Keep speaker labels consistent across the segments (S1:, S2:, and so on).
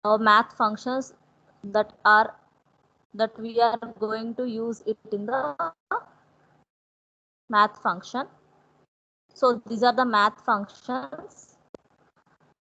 S1: math functions that we are going to use it in the math function. So these are the math functions.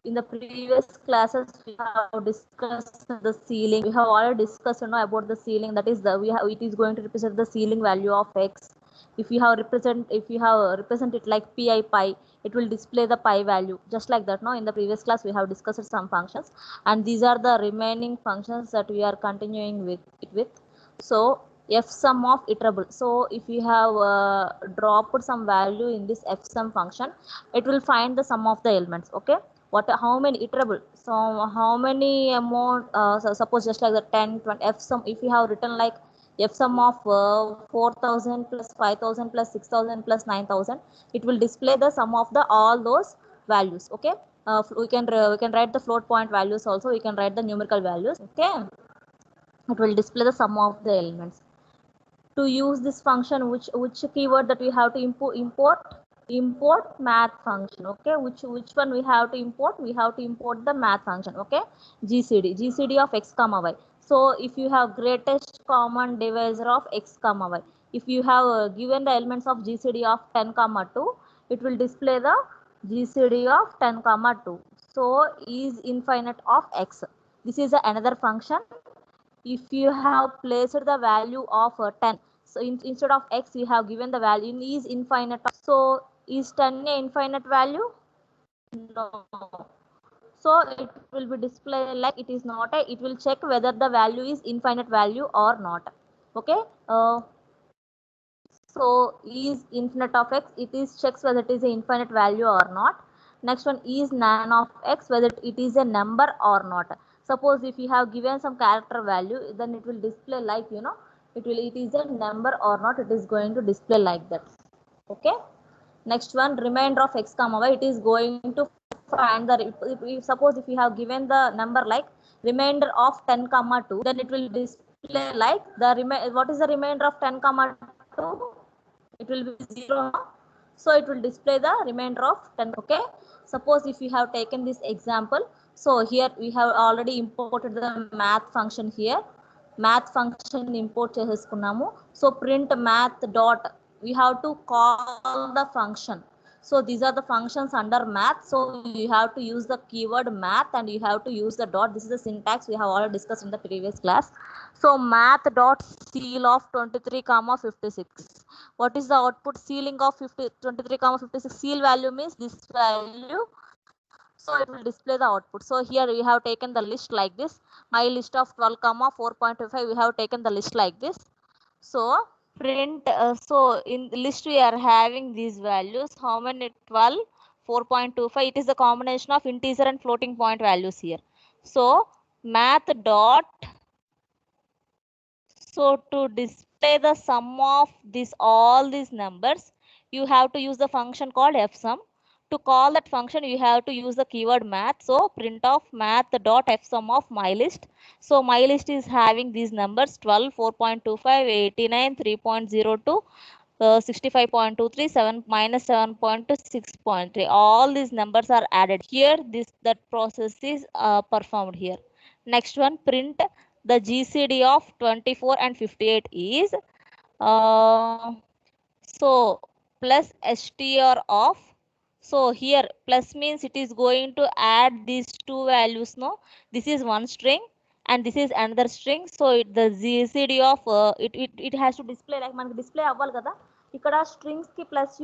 S1: In the previous classes we have discussed the ceiling. We have already discussed about the ceiling, that is it is going to represent the ceiling value of x. If you have represent it like pi, it will display the pi value just like that. In the previous class we have discussed some functions, and these are the remaining functions that we are continuing with. So f sum of iterable. So if you have dropped some value in this f sum function, it will find the sum of the elements. Okay, how many iterable, so how many amount, so suppose just like the 10 20 f sum, if you have written like f sum of 4000 plus 5000 plus 6000 plus 9000, it will display the sum of the all those values. Okay, we can write the float point values also, we can write the numerical values. Okay, it will display the sum of the elements. To use this function, which keyword that we have to import math function. Okay, which one we have to import? We have to import the math function. Okay, gcd of x comma y. So if you have greatest common divisor of x comma y, if you have given the elements of gcd of 10 comma 2, it will display the gcd of 10 comma 2. So is infinite of x. This is another function. If you have placed the value of 10, so instead of x you have given the value in is infinite. So is 10 a infinite value? No. So it will be displayed like it is not a, it will check whether the value is infinite value or not. Okay, so is infinite of x, it is checks whether it is an infinite value or not. Next one is nan of x, whether it is a number or not. Suppose if you have given some character value, then it will display like it is a number or not, it is going to display like that. Okay, next one, remainder of x comma y, it is going to find the, suppose if you have given the number like remainder of 10 comma 2, then it will display like the what is the remainder of 10 comma 2? It will be 0. So it will display the remainder of 10. Okay, suppose if you have taken this example, so here we have already imported the math function. Here math function import cheseskunnamu. So print math dot, we have to call the function. So these are the functions under math, so you have to use the keyword math and you have to use the dot. This is the syntax we have already discussed in the previous class. So math dot seal of 23 comma 56. What is the output? Ceiling of 23 comma 56. Seal value means this value, so it will display the output. So here we have taken the list like this. My list of 12 comma 4.25, we have taken the list like this. So print, so in the list we are having these values. How many? 12, 4.25. It is the combination of integer and floating point values here. So math dot, so to display the sum of all these numbers, you have to use the function called fsum. To call that function, you have to use the keyword math. So print of math dot fsum of my list. So my list is having these numbers 12, 4.25, 89, 3.02, 65.23, 7 minus 7.2, 6.3. All these numbers are added here. That process is performed here. Next one, print the GCD of 24 and 58 is so plus str of, so here plus means it is going to add these two values. No, this is one string and this is another string. So the GCD of it has to display like మనకి display అవ్వాలి కదా. ఇక్కడ strings కి plus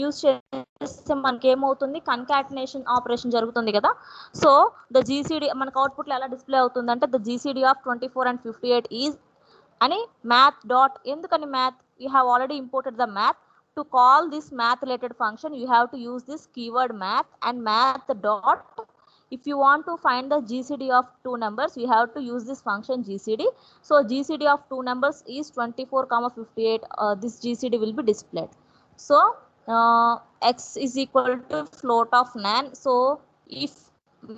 S1: use చేస్తే మనకి ఏమవుతుంది, concatenation operation జరుగుతుంది కదా. సో ద జీసీడీ మనకు అవుట్పుట్లో ఎలా డిస్ప్లే అవుతుంది అంటే the GCD of 24 and 58 is అని math dot, ఎందుకని math, you have already imported the math. To call this math related function, you have to use this keyword math and math dot. If you want to find the GCD of two numbers, you have to use this function GCD. So GCD of two numbers is 24 comma 58. This GCD will be displayed. So x is equal to float of nan. So if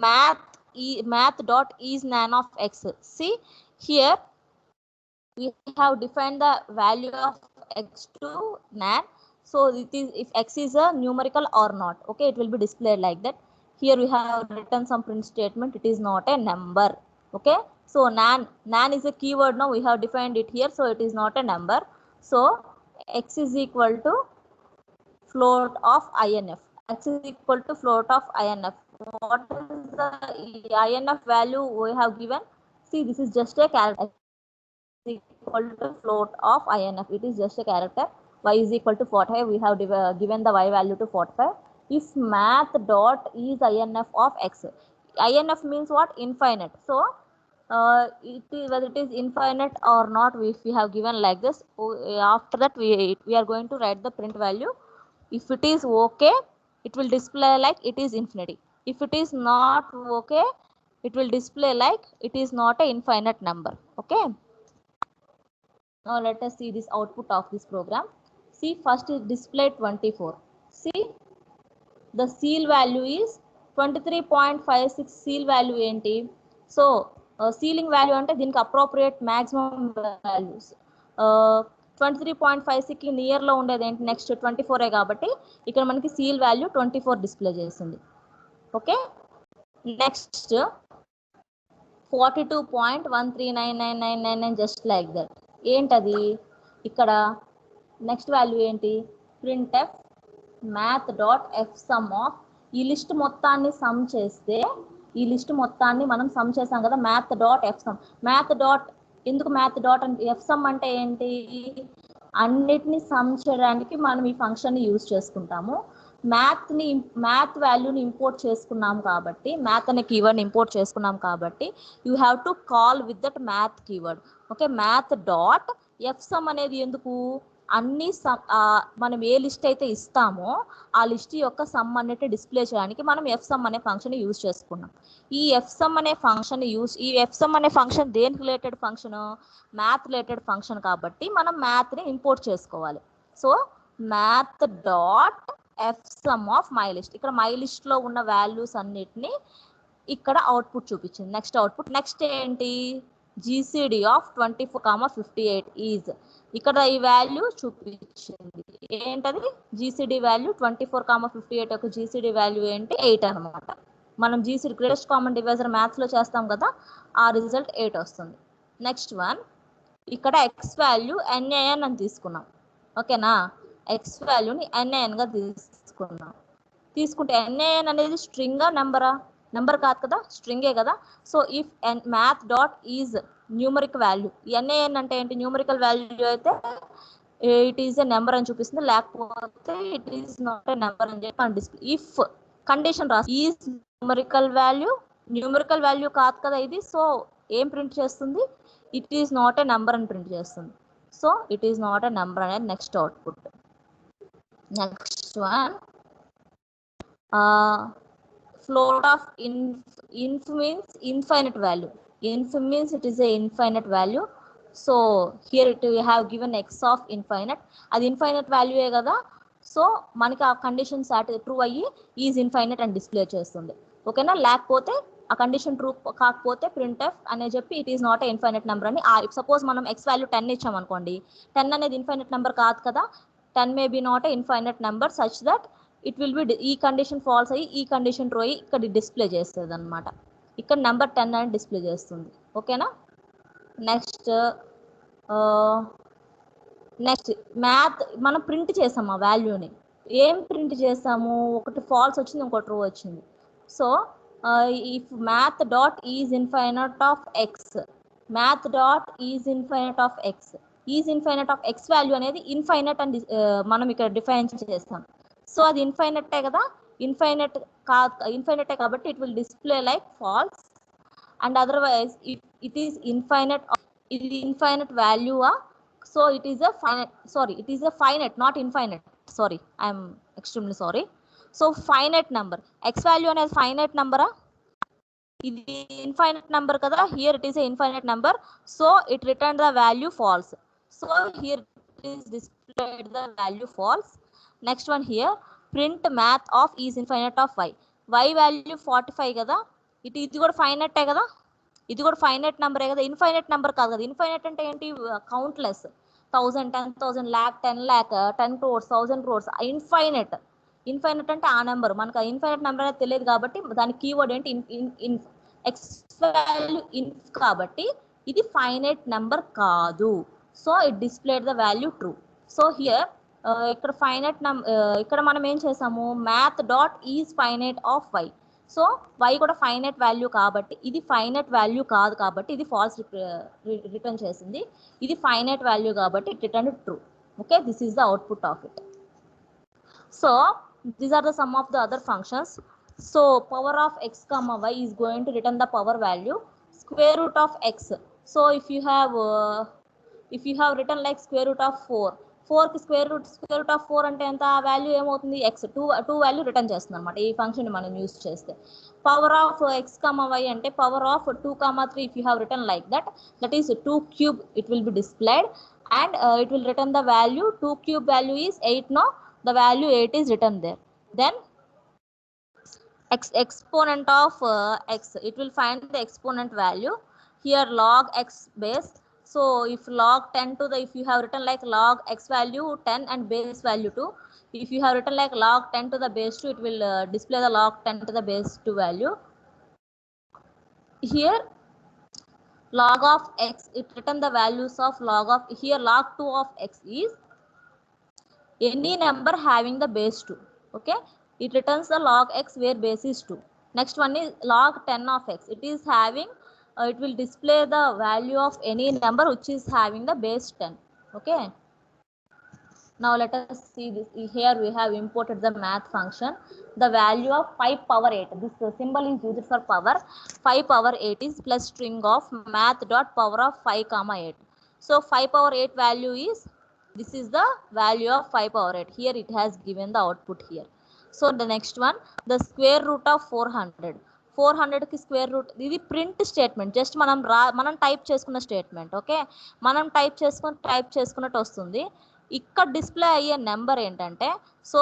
S1: math dot is nan of x, see here we have defined the value of x to nan. So it is if x is a numerical or not. Okay, it will be displayed like that. here we have written some print statement. It is not a number. Okay, so nan is a keyword. Now we have defined it here, so it is not a number. So x is equal to float of INF. X is equal to float of INF. What is the INF value we have given? See, this is just a character. X is equal to float of INF. It is just a character. Y is equal to 45. We have given the Y value to 45. If math dot is INF of X. INF means what? Infinite. So whether it is infinite or not, if we have given like this, after that we are going to write the print value. If it is okay, it will display like it is infinity. If it is not okay, it will display like it is not an infinite number. Okay, now let us see this output of this program. See, first is display 24. See, the seal value is 23.56. seal value enti. So sealing value ante దీనికి appropriate maximum values 23.56 కి near లో ఉండేది ఏంటి? Next 24 కాబట్టి ఇక్కడ మనకి seal value 24 display చేసింది. Okay, next 42.139999 just like that. ఏంటది? ఇక్కడ నెక్స్ట్ వాల్యూ ఏంటి? Print F math dot F some of. ఈ లిస్ట్ మొత్తాన్ని సమ్ చేస్తే, ఈ లిస్ట్ మొత్తాన్ని మనం సమ్ చేసాం కదా, math dot F some. Math dot ఎందుకు మ్యాథ్ డాట్ అంటే ఎఫ్ సమ్ అంటే ఏంటి? అన్నిటిని సమ్ చేయడానికి మనం ఈ ఫంక్షన్ ని యూజ్ చేసుకుంటాము. మ్యాథ్ వాల్యూని ఇంపోర్ట్ చేసుకున్నాం కాబట్టి, మ్యాథ్ అనే కీవర్డ్ ఇంపోర్ట్ చేసుకున్నాం కాబట్టి you have to call with that math keyword. Okay, math dot F some అనేది ఎందుకు? అన్ని మనం ఏ లిస్ట్ అయితే ఇస్తామో ఆ లిస్ట్ యొక్క సమ్ అనేది డిస్ప్లే చేయడానికి మనం ఎఫ్ సమ్ అనే ఫంక్షన్ యూజ్ చేసుకున్నాం. ఈ ఎఫ్ సమ్ అనే ఫంక్షన్ దేనికి related function? Math related function కాబట్టి మనం మ్యాథ్ని ఇంపోర్ట్ చేసుకోవాలి. So math dot F some of my list. ఇక్కడ మై లిస్ట్ లో ఉన్న వాల్యూస్ అన్నిటిని ఇక్కడ అవుట్పుట్ చూపించింది. నెక్స్ట్ అవుట్పుట్ నెక్స్ట్ ఏంటి? GCD of 24,58 is. ఇక్కడ ఈ వాల్యూ చూపించింది. ఏంటది? జీసీడీ వాల్యూ 24,58 యొక్క జీసీడీ వాల్యూ ఏంటి? 8 అనమాట. మనం GCD greatest common divisor maths లో చేస్తాం కదా, ఆ రిజల్ట్ 8 వస్తుంది. నెక్స్ట్ వన్, ఇక్కడ ఎక్స్ వాల్యూ ఎన్ఏఎన్ అని తీసుకున్నాం. ఓకేనా, ఎక్స్ వాల్యూని ఎన్ఏఎన్ గా తీసుకుంటే ఎన్ఏఎన్ అనేది స్ట్రింగా నెంబరా? నెంబర్ కాదు కదా, స్ట్రింగే కదా. So if math dot is numeric value. N A N అంటే ఏంటి? న్యూమరికల్ వాల్యూ అయితే ఇట్ ఈస్ ఎ నెంబర్ అని చూపిస్తుంది, లేకపోతే it is not a number అని చెప్పి అని డిస్ప్లే. ఇఫ్ కండిషన్ రాసి ఈజ్ న్యూమరికల్ వాల్యూ కాదు కదా ఇది, సో ఏం ప్రింట్ చేస్తుంది? It is not a number అని ప్రింట్ చేస్తుంది. So it is not a number అనేది next output. Next one, float of inf means infinite value. Inf means it is a infinite value. So here we have given x of infinite. అది infinite వాల్యూయే కదా, so మనకి ఆ condition true అయ్యి is infinite అని display చేస్తుంది. ఓకేనా, లేకపోతే ఆ కండిషన్ ట్రూ కాకపోతే ప్రింట్ ఎఫ్ అనే చెప్పి it is not a infinite number అని. సపోజ్ మనం ఎక్స్ వాల్యూ 10 ఇచ్చాం అనుకోండి, 10 అనేది ఇన్ఫైనైట్ నెంబర్ కాదు కదా, 10 may be not a infinite number such that it will be ఈ కండిషన్ ఫాల్స్ అయ్యి ఈ కండిషన్ ట్రూ అయ్యి ఇక్కడ డిస్ప్లే చేస్తుంది అనమాట. ఇక్కడ నెంబర్ 10 అని డిస్ప్లే చేస్తుంది. ఓకేనా, నెక్స్ట్ మ్యాథ్ మనం ప్రింట్ చేసాము ఆ వాల్యూని. ఏం ప్రింట్ చేసాము? ఒకటి ఫాల్స్ వచ్చింది, ఇంకోటి ట్రూ వచ్చింది. So if math dot is infinite of X, math dot is infinite of X, is infinite of X value అనేది ఇన్ఫైనైట్ అని మనం ఇక్కడ డిఫైన్ చేస్తాం. సో అది ఇన్ఫైనైటే కదా, ఇన్ఫైనైటే కాబట్టి it will display like false. And otherwise it is infinite, ఇది ఇన్ఫైనైట్ వాల్యూవా? So it is it is a finite, not infinite. Sorry, I'm extremely sorry. So finite number, x value అనేది finite నెంబరా? ఇది infinite number కదా, here it is a infinite number. So it return the value false. So here it is displayed the value false. Next one, here print math of is infinite of Y. Y value 45 కదా, ఇది కూడా ఫైనైటే కదా, ఇది కూడా finite నెంబరే కదా, infinite number కాదు కదా. ఇన్ఫైనైట్ అంటే ఏంటి? Countless, 1000, 10,000, lakh, 10 lakh, 10 crores, 1000 crores, infinite. Infinite అంటే ఆ నెంబర్, మనకు ఆ ఇన్ఫైనైట్ నెంబర్ అనేది తెలియదు కాబట్టి దాని కీవర్డ్ ఏంటి ఎక్స్ వాల్యూ ఇన్ఫ్ కాబట్టి ఇది ఫైనైట్ నెంబర్ కాదు. So it displayed the value true. So here ఇక్కడ ఫైనైట్ ఇక్కడ మనం ఏం చేసాము, math dot is finite of Y. So Y కూడా ఫైనైట్ వాల్యూ కాబట్టి ఇది ఫైనైట్ వాల్యూ కాదు కాబట్టి ఇది ఫాల్స్ రిటర్న్ చేసింది. ఇది ఫైనైట్ వాల్యూ కాబట్టి it return true. Okay, this is the output of it. So these are the sum of the other functions. So power of x comma y is going to return the power value square root of x. So if you have written like square root of 4 కి square root of 4 అంటే ఎంత value ఏమవుతుంది, x 2 value return చేస్తుంది అనమాట ఈ function మనం use చేస్తే. Power of x comma y అంటే power of 2 comma 3 if you have written like that is 2 cube it will be displayed and it will return the value 2 cube value is 8. No, the value 8 is written there. Then exponent of x, it will find the exponent value here log x base. So if log 10 to the, if you have written like log x value 10 and base value 2, if you have written like log 10 to the base 2, it will display the log 10 to the base 2 value. Here log of x, it return the values of log of, here log 2 of x is any number having the base 2. Okay, it returns the log x where base is 2. Next one is log 10 of x, it is having it will display the value of any number which is having the base 10. Okay, now let us see this. Here we have imported the math function, the value of 5 power 8. This symbol is used for power. 5 power 8 is plus string of math dot power of 5 comma 8. So 5 power 8 value is, this is the value of 5 power 8. Here it has given the output here. So the next one, the square root of 400. 400 కి square root, ఇది print statement, just మనం type చేసుకున్న statement. Okay, మనం type చేసుకున్నట్టు వస్తుంది. ఇక్కడ display అయ్యే number ఏంటంటే, సో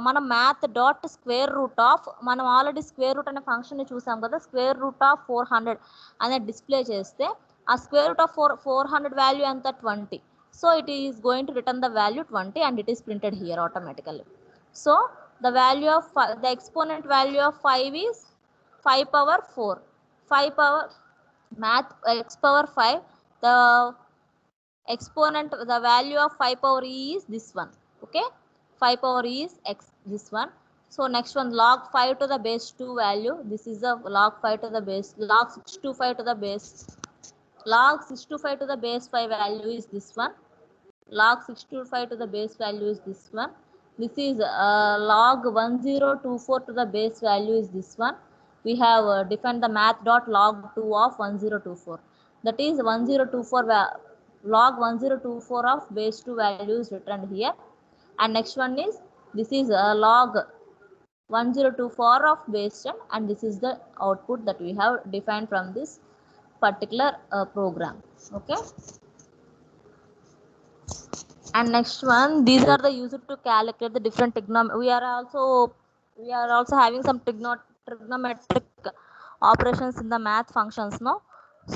S1: మనం math dot square root of, మనం ఆల్రెడీ స్క్వేర్ రూట్ అనే ఫంక్షన్ని చూసాం కదా, స్క్వేర్ రూట్ ఆఫ్ 400 అనేది డిస్ప్లే చేస్తే ఆ స్క్వేర్ రూట్ ఆఫ్ 400 వాల్యూ ఎంత 20. So it is going to return the value 20 and it is printed here automatically. So the value of the exponent value of 5 is 5 power 4. 5 power math x power 5, the exponent, the value of 5 power e is this one. Okay, 5 power e is x, this one. So next one, log 5 to the base 2 value, this is the log 5 to the base, log 625 to the base, log 625 to the base 5 value is this one. Log 625 to the base value is this one. This is log 1024 to the base value is this one. We have defined the math dot log 2 of 1024. That is 1024 log 1024 of base 2 value is returned here. And next one is, this is log 1024 of base 10 and this is the output that we have defined from this particular program. Okay. And next one, these are the used to calculate the different trigonometry. We are also having some trigonometric operations in the math functions, no?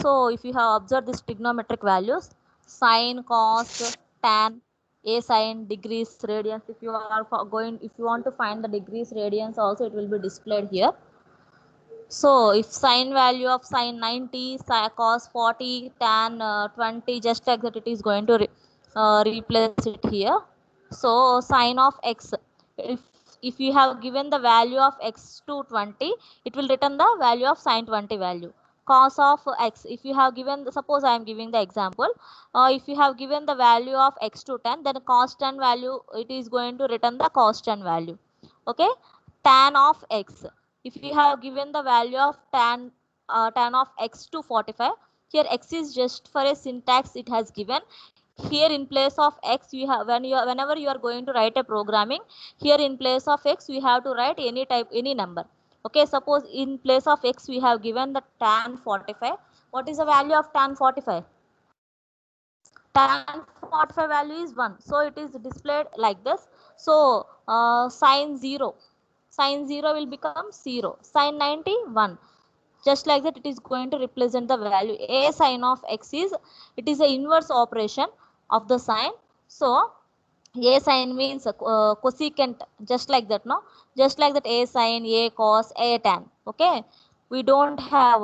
S1: So if you have observed these trigonometric values, sine, cos, tan, a sine, degrees, radians, if you want to find the degrees, radians also, it will be displayed here. So if sine value of sine 90, cos 40, tan 20, just like that, it is going to replace it here. So sine of x, if you have given the value of x to 20, it will return the value of sine 20 value. Cos of x, if you have given, suppose I am giving the example, if you have given the value of x to 10, then cos 10 value, it is going to return the cos 10 value. Okay, tan of x, if you have given the value of tan of x to 45, here x is just for a syntax it has given. Here in place of x, you have, whenever you are going to write a programming, here in place of x we have to write any number. Okay, suppose in place of x we have given the tan 45. What is the value of tan 45? Tan 45 value is 1, so it is displayed like this. So sine 0 will become 0, sine 90 1. Just like that, it is going to represent the value. A sine of x is, it is a inverse operation of the sine. So A sin means cosecant, just like that, no? Just like that, A sin, A cos, A tan. Okay, we don't have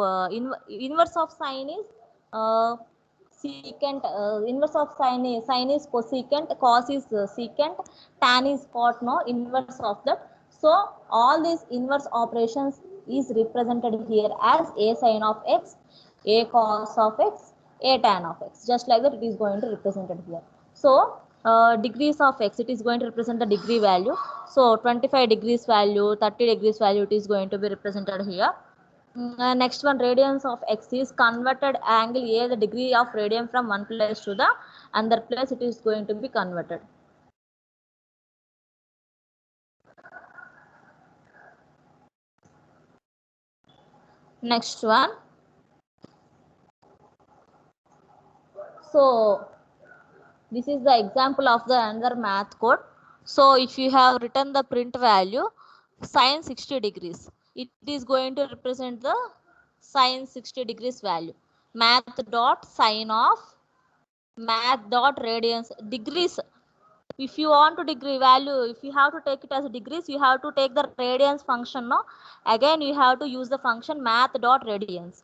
S1: inverse of sine is secant. Inverse of sine is cosecant, cos is secant, tan is cot. No, inverse of that. So all these inverse operations is represented here as A sin of x, A cos of x, A tan of x. Just like that, it is going to represented here. So degrees of x, it is going to represent the degree value. So 25 degrees value, 30 degrees value, it is going to be represented here. Next one, radians of x is converted angle A, the degree of radian from one place to the another place, it is going to be converted. Next one. So this is the example of the another math code. So if you have written the print value sine 60 degrees, it is going to represent the sine 60 degrees value. Math dot sine of math dot radians degrees. If you want to degree value, if you have to take it as degrees, you have to take the radians function. No, again you have to use the function math dot radians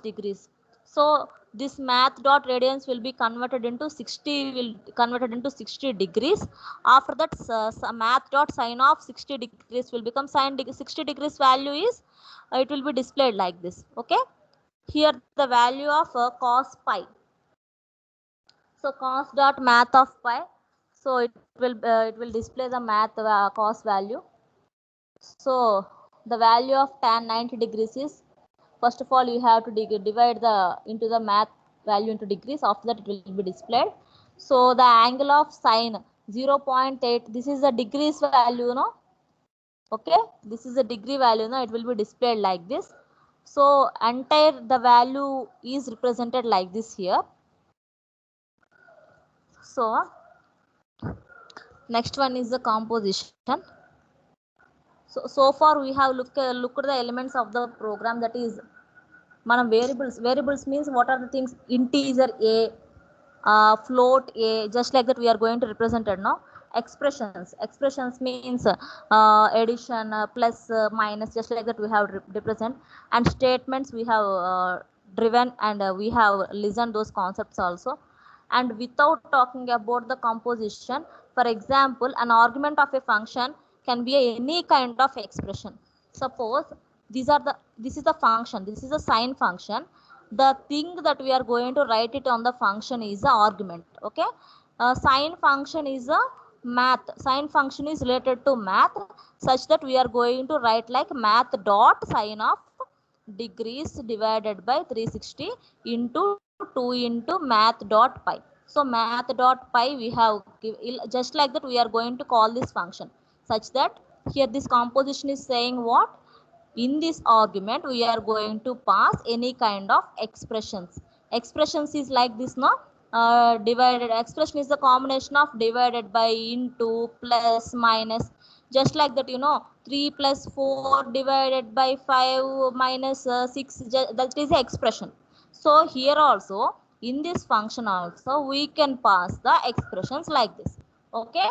S1: degrees. So this math dot radians will be converted into 60 degrees. After that math dot sine of 60 degrees will become 60 degrees value is it will be displayed like this. Okay, here the value of cos pi. So cos dot math of pi. So it will display the math cos value. So the value of tan 90 degrees is, first of all you have to divide the into the math value into degrees. After that it will be displayed. So the angle of sine 0.8. This is the degrees value, no? Okay, this is the degree value, no? It will be displayed like this. So entire the value is represented like this here. So next one is the composition. So far we have looked at the elements of the program, that is manam variables means what are the things, integer a, float a, just like that we are going to represent it, no? Expressions means addition, plus, minus, just like that we have represent. And statements we have driven, and we have listened those concepts also. And without talking about the composition, for example, an argument of a function can be any kind of expression. Suppose this is the function, this is a sine function. The thing that we are going to write it on the function is the argument. Okay, sine function is a math, sine function is related to math, such that we are going to write like math dot sine of degrees divided by 360 into 2 into math dot pi. So math dot pi we have just like that we are going to call this function, such that here this composition is saying what, in this argument we are going to pass any kind of expressions is like this, no? Divided expression is the combination of divided by, into, plus, minus, just like that, 3 plus 4 divided by 5 minus 6, that is the expression. So here also, in this function also we can pass the expressions like this. Okay,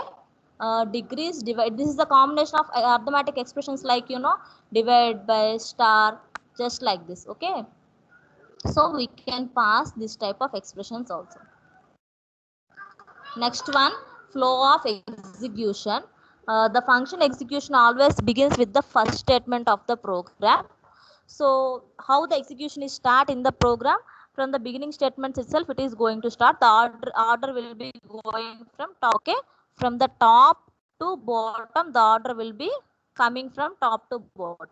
S1: degrees divide, this is the combination of arithmetic expressions, like divide by, star, just like this. Okay, so we can pass this type of expressions also. Next one, flow of execution. The function execution always begins with the first statement of the program. So how the execution is start in the program, from the beginning statements itself it is going to start. The order will be going from top. Okay, from the top to bottom, the order will be coming from top to bottom.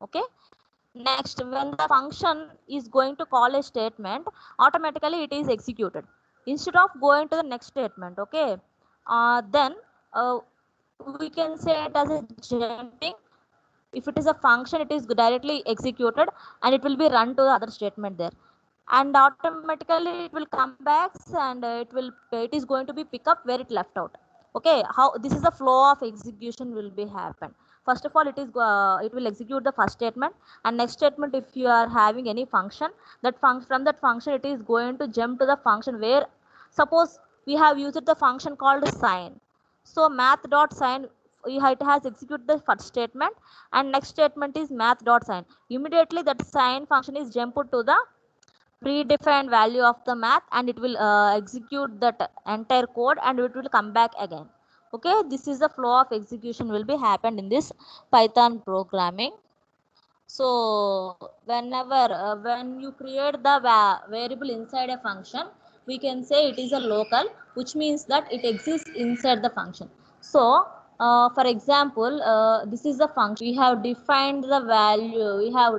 S1: Okay, next, when the function is going to call a statement, automatically it is executed instead of going to the next statement. Okay, then we can say it as a jumping. If it is a function, it is directly executed and it will be run to the other statement there, and automatically it will come back, and it is going to be pick up where it left out. Okay, how this is the flow of execution will be happen. First of all, it will execute the first statement, and next statement, if you are having any function, that from that function it is going to jump to the function where, suppose we have used the function called sine. So math dot sine, it has executed the first statement, and next statement is math dot sine. Immediately that sine function is jumped to the predefined value of the math, and it will execute that entire code and it will come back again. Okay, this is the flow of execution will be happened in this Python programming. So whenever when you create the variable inside a function, we can say it is a local, which means that it exists inside the function. So for example, this is the function. We have defined the value. We have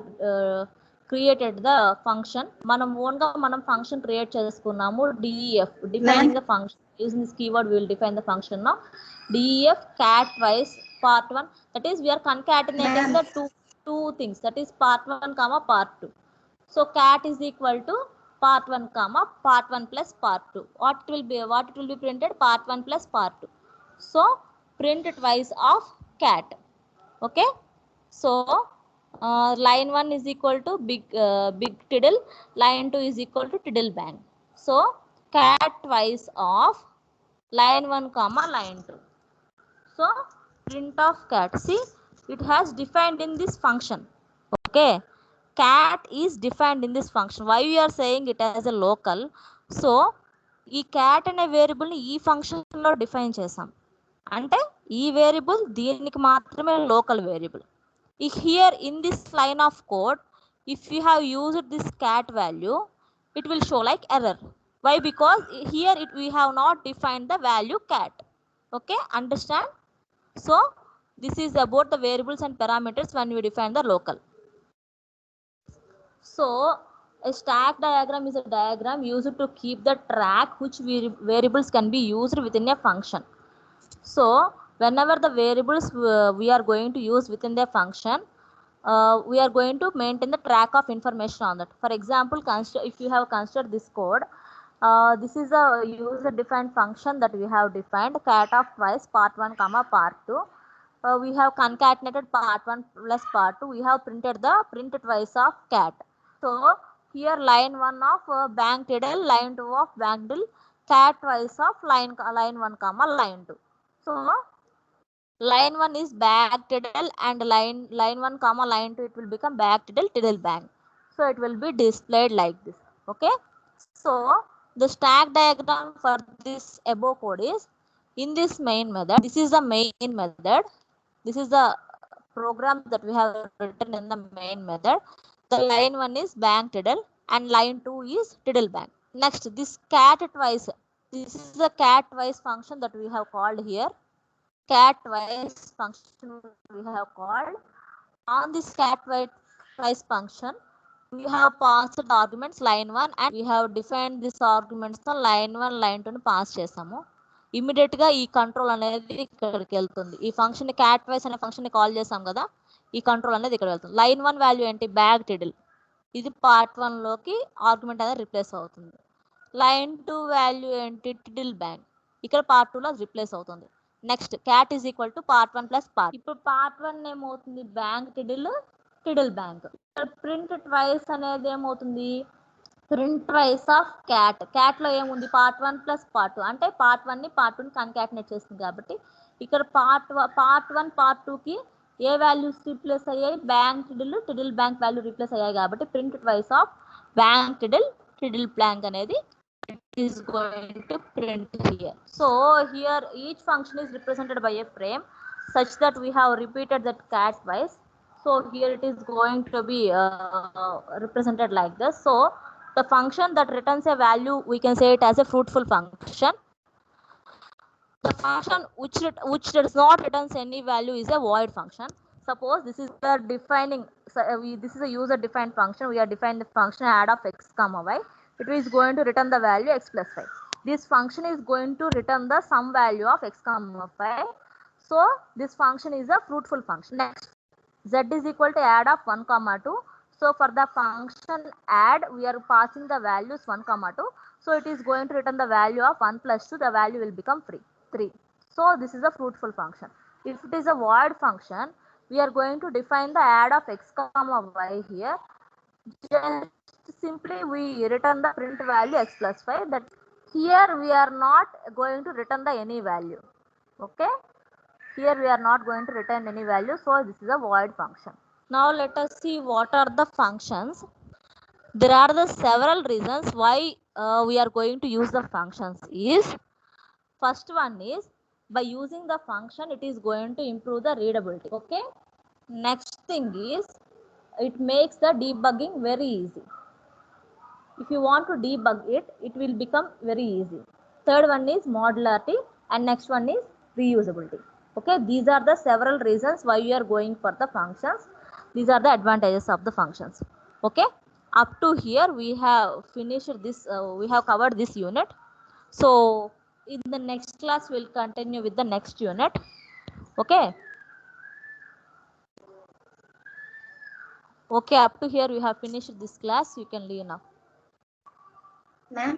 S1: created the function. Manam own ga manam function create cheskunnamo def, defining the function. Using this keyword, we will define the function now. Def cat wise part 1. That is, we are concatenating the two things, that is part 1 comma part 2. So cat is equal to part 1 comma part 1 plus part 2. What it will be printed? Part 1 plus part 2. So print twice of cat. Okay, so line 1 is equal to big tiddle, line 2 is equal to tiddle bang. So cat twice of line 1 comma line 2. So print of cat. See, it has defined in this function. Okay, cat is defined in this function. Why we are saying it as a local? So ఈ cat అనే variable ని ఈ function లో define చేసాం, అంటే ఈ variable దీనికి మాత్రమే local variable. Here in this line of code, if you have used this cat value, it will show like error. Why? Because here we have not defined the value cat. Okay, understand? So this is about the variables and parameters when we define the local. So a stack diagram is a diagram used to keep the track which variables can be used within a function. So whenever the variables we are going to use within the function, we are going to maintain the track of information on that. For example, if you have considered this code, this is a user defined function that we have defined, cat of twice part 1 comma part 2. We have concatenated part 1 plus part 2. We have printed the print twice of cat. So here line 1 of bank tiddle, line 2 of bank tiddle, cat twice of line 1 comma line 2. So line 1 is back tiddle, and line 1 comma line 2 it will become back tiddle bang. So it will be displayed like this. Okay, so the stack diagram for this above code is in this main method. This is the main method. This is the program that we have written in the main method. The line 1 is bang tiddle and line 2 is tiddle bang. Next, this cat twice. This is the cat twice function that we have called here. Cat twice function we have called. On this cat twice function, we have passed the arguments line 1 and we have defined this arguments on line 1 line 2 ని pass చేసాము. Immediate గా ఈ control అనేది ఇక్కడికి వెళ్తుంది. ఈ function ని cat twice అనే ఫంక్షన్ ని కాల్ చేసాం కదా, ఈ కంట్రోల్ అనేది ఇక్కడ వెళ్తుంది. లైన్ 1 వాల్యూ ఏంటి? బ్యాక్ టిడిల్. ఇది పార్ట్ 1 లోకి ఆర్గ్యుమెంట్ అనేది రిప్లేస్ అవుతుంది. లైన్ 2 వాల్యూ ఏంటి? టిడిల్ బ్యాంక్. ఇక్కడ పార్ట్ 2 లో రిప్లేస్ అవుతుంది. Next cat is equal to part 1 plus part. ఇప్పుడు పార్ట్ 1 ఏమవుతుంది? Bank tilde bank. ఇక్కడ ప్రింట్ ట్వైస్ అనేది ఏమవుతుంది? Print twice of cat. Cat లో ఏముంది? పార్ట్ 1 ప్లస్ పార్ట్ 2, అంటే పార్ట్ 1 ని పార్ట్ 2 ని కన్కాటినేట్ చేస్తుంది కాబట్టి ఇక్కడ పార్ట్ 1 పార్ట్ 2 కి ఏ వాల్యూస్ రీప్లేస్ అయ్యాయి? Bank tilde bank value replace అయ్యాయి కాబట్టి print twice of bank tilde bank అనేది is going to print here. So here each function is represented by a frame such that we have repeated that cat twice. So here it is going to be represented like this. So the function that returns a value, we can say it as a fruitful function. The function which does not returns any value is a void function. Suppose this is the defining, this is a user defined function. We are defining the function add of x comma y. It is going to return the value x plus y. This function is going to return the sum value of x comma y. So this function is a fruitful function. Next, z is equal to add of 1 comma 2. So for the function add, we are passing the values 1 comma 2. So it is going to return the value of 1 plus 2. The value will become 3. So this is a fruitful function. If it is a void function, we are going to define the add of x comma y here. Just simply we return the print value x plus y. That here we are not going to return the any value. Okay, here we are not going to return any value, so this is a void function. Now let us see what are the functions. There are the several reasons why we are going to use the functions. Is first one is by using the function it is going to improve the readability. Okay, next thing is it makes the debugging very easy. If you want to debug it, it will become very easy. Third one is modularity, and next one is reusability. Okay, these are the several reasons why you are going for the functions. These are the advantages of the functions. Okay, up to here we have finished this, we have covered this unit. So in the next class we'll continue with the next unit. Okay. Okay, up to here we have finished this class. You can leave now.
S2: Ma'am.